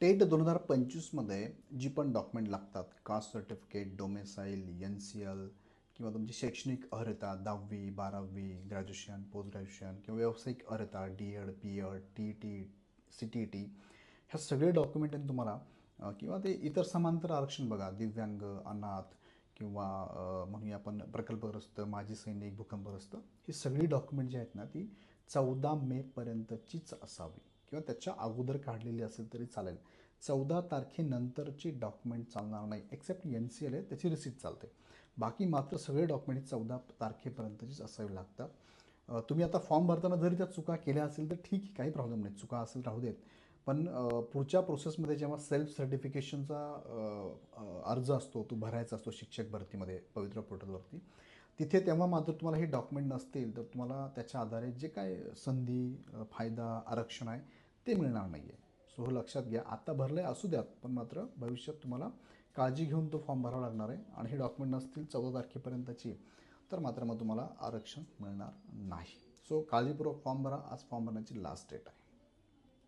TET 2025मध्ये जी पण document लागतात, caste certificate, domicile, N-C-L किंवा तुमची शैक्षणिक अर्हता 10वी, 12वी, ग्रॅज्युएशन, पोस्ट ग्रॅज्युएशन किंवा व्यावसायिक अर्हता डी-एड, पी-एड, टी-टी, सी-टी-टी ह्या सगळे डॉक्युमेंट तुम्हाला किंवा ते इतर समांतर आरक्षण बघा, दिव्यांग, अनाथ किंवा म्हणूया आपण प्रकल्पग्रस्त, माजी सैनिक, भूकंपग्रस्त ही सगळी डॉक्युमेंट जी आहेत ना ती 14 मेपर्यंतचीच असावी किंवा त्याच्या अगोदर काढलेली असेल तरी चालेल. 14 तारखेनंतरची डॉक्युमेंट चालणार नाही, एक्सेप्ट एन-सी-एल आहे त्याची रिसिप्ट चालते. बाकी मात्र सगळे डॉक्युमेंट 14 तारखेपर्यंतचीच असावी लागतात. तुम्ही आता फॉर्म भरताना जरी त्या चुका केल्या असेल तर ठीक आहे, काही प्रॉब्लेम नाही, चुका असेल राहू देत. पण पुढच्या प्रोसेसमध्ये जेव्हा सेल्फ सर्टिफिकेशनचा अर्ज असतो तो भरायचा असतो शिक्षक भरतीमध्ये पवित्र पोर्टलवरती, तिथे तेव्हा मात्र तुम्हाला हे डॉक्युमेंट नसतील तर तुम्हाला त्याच्या आधारे जे काय संधी, फायदा, आरक्षण आहे ते मिळणार नाही आहे. सो हे लक्षात घ्या. आता भरलं आहे असू द्यात, पण मात्र भविष्यात तुम्हाला काळजी घेऊन तो फॉर्म भरावा लागणार आहे आणि हे डॉक्युमेंट नसतील 14 तारखेपर्यंतची तर मात्र मग तुम्हाला आरक्षण मिळणार नाही. सो काळजीपूर्वक फॉर्म भरा. आज फॉर्म भरण्याची लास्ट डेट आहे.